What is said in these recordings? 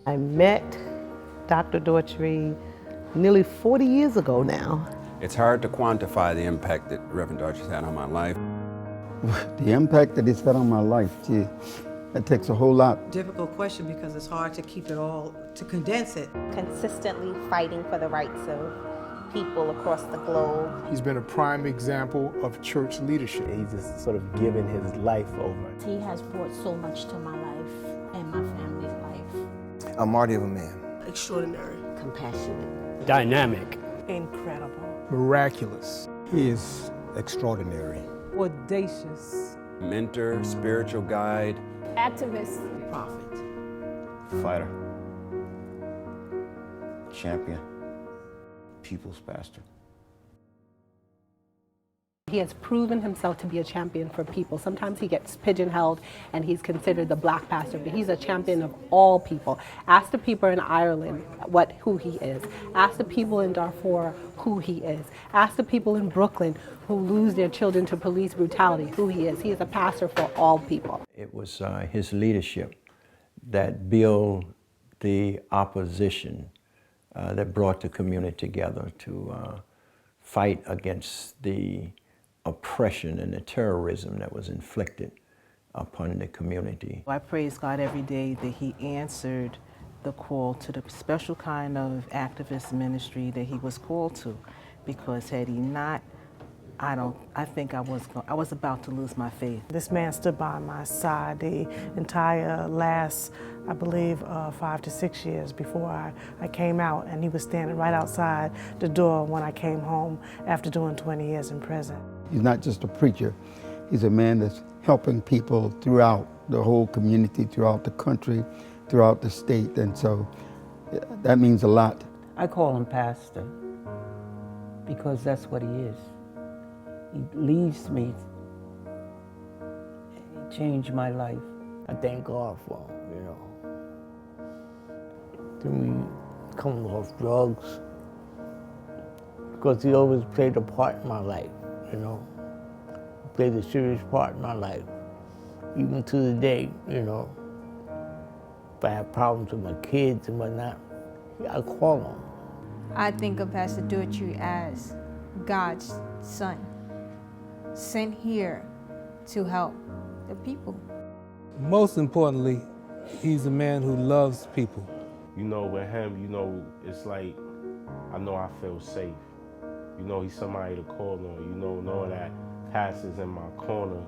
I met Dr. Daughtry nearly 40 years ago now. It's hard to quantify the impact that Reverend Daughtry's had on my life. The impact that it's had on my life, gee, that takes a whole lot. Difficult question because it's hard to keep it all, to condense it. Consistently fighting for the rights of people across the globe. He's been a prime example of church leadership. He's just sort of given his life over. He has brought so much to my life and my family's life. A martyr of a man. Extraordinary. Compassionate. Dynamic. Incredible. Miraculous. He is extraordinary. Audacious. Mentor, spiritual guide. Activist. Prophet. Fighter. Champion. People's pastor. He has proven himself to be a champion for people. Sometimes he gets pigeonholed and he's considered the black pastor, but he's a champion of all people. Ask the people in Ireland who he is. Ask the people in Darfur who he is. Ask the people in Brooklyn who lose their children to police brutality who he is. He is a pastor for all people. It was his leadership that built the opposition that brought the community together to fight against the oppression and the terrorism that was inflicted upon the community. I praise God every day that he answered the call to the special kind of activist ministry that he was called to, because had he not, I think I was about to lose my faith. This man stood by my side the entire last, I believe, 5 to 6 years before I came out, and he was standing right outside the door when I came home after doing 20 years in prison. He's not just a preacher. He's a man that's helping people throughout the whole community, throughout the country, throughout the state, and so that means a lot. I call him pastor because that's what he is. He leads me. He changed my life. I thank God for him, to me coming off drugs, because he always played a part in my life, He played a serious part in my life. Even to the day, if I have problems with my kids and whatnot, I call him. I think of Pastor Daughtry as God's son, sent here to help the people. Most importantly, he's a man who loves people. With him, it's like, I know I feel safe. He's somebody to call on. Knowing that pastor's in my corner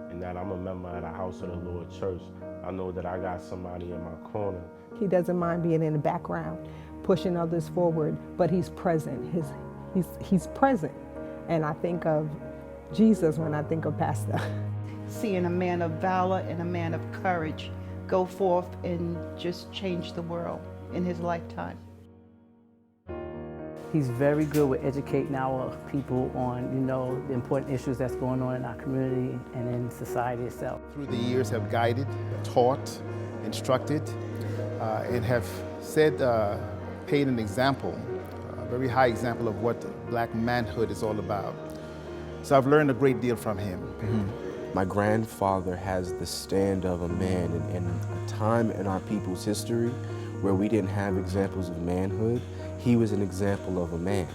and that I'm a member of the House of the Lord Church, I know that I got somebody in my corner. He doesn't mind being in the background, pushing others forward, but he's present. He's present. And I think of Jesus when I think of Pastor. Seeing a man of valor and a man of courage go forth and just change the world in his lifetime. He's very good with educating our people on, the important issues that's going on in our community and in society itself. Through the years have guided, taught, instructed, and have paid an example, a very high example of what black manhood is all about. So I've learned a great deal from him. My grandfather has the stand of a man in a time in our people's history where we didn't have examples of manhood. He was an example of a man.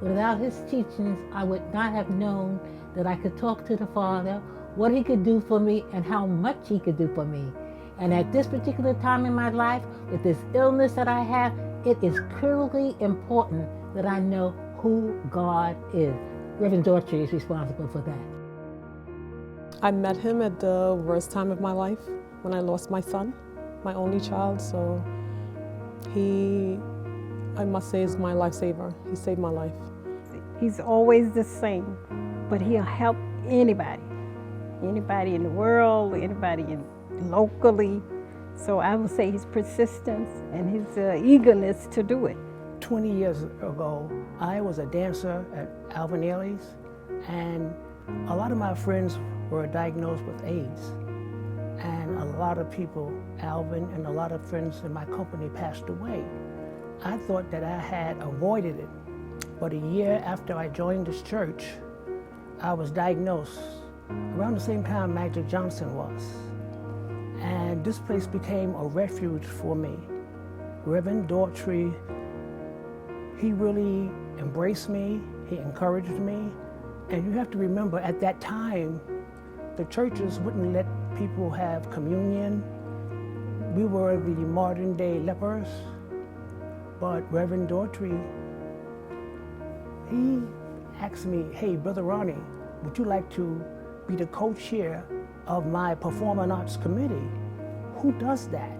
Without his teachings, I would not have known that I could talk to the Father, what he could do for me, and how much he could do for me. And at this particular time in my life, with this illness that I have, it is critically important that I know who God is. Reverend Daughtry is responsible for that. I met him at the worst time of my life when I lost my son, my only child, so I must say, is my lifesaver. He saved my life. He's always the same, but he'll help anybody. Anybody in the world, anybody locally. So I would say his persistence and his eagerness to do it. 20 years ago, I was a dancer at Alvin Ailey's, and a lot of my friends were diagnosed with AIDS. And a lot of people, Alvin and a lot of friends in my company, passed away. I thought that I had avoided it, but a year after I joined this church, I was diagnosed around the same time Magic Johnson was. And this place became a refuge for me. Reverend Daughtry, he really embraced me, he encouraged me. And you have to remember, at that time, the churches wouldn't let people have communion. We were the modern day lepers. But Reverend Daughtry, he asked me, hey, Brother Ronnie, would you like to be the co-chair of my Performing Arts Committee? Who does that?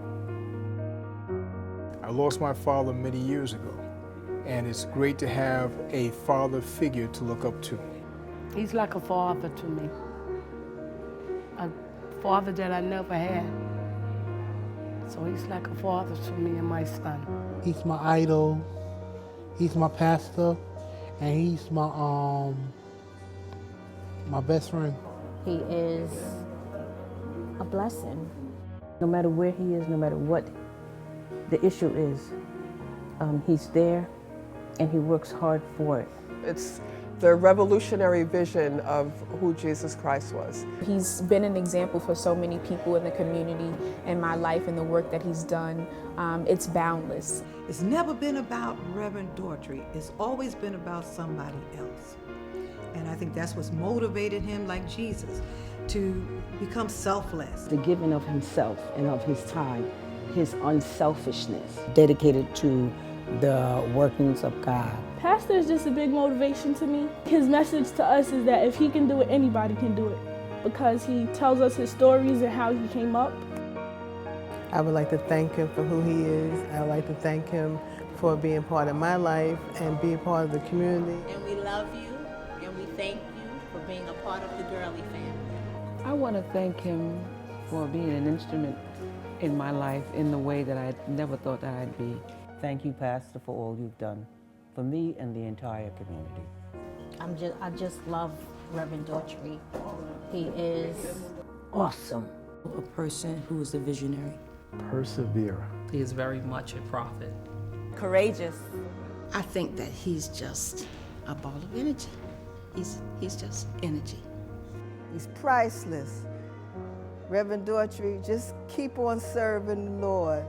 I lost my father many years ago, and it's great to have a father figure to look up to. He's like a father to me, a father that I never had. So he's like a father to me and my son. He's my idol, he's my pastor, and he's my best friend. He is a blessing. No matter where he is, no matter what the issue is, he's there and he works hard for it. It's the revolutionary vision of who Jesus Christ was. He's been an example for so many people in the community, and my life and the work that he's done, it's boundless. It's never been about Reverend Daughtry. It's always been about somebody else. And I think that's what's motivated him, like Jesus, to become selfless. The giving of himself and of his time, his unselfishness, dedicated to the workings of God. Pastor is just a big motivation to me. His message to us is that if he can do it, anybody can do it, because he tells us his stories and how he came up. I would like to thank him for who he is. I would like to thank him for being part of my life and being part of the community. And we love you, and we thank you for being a part of the Gurley family. I want to thank him for being an instrument in my life in the way that I never thought that I'd be. Thank you, Pastor, for all you've done for me and the entire community. I just love Reverend Daughtry. He is Awesome. A person who is a visionary. Persevere. He is very much a prophet. Courageous. I think that he's just a ball of energy. He's just energy. He's priceless. Reverend Daughtry, just keep on serving the Lord.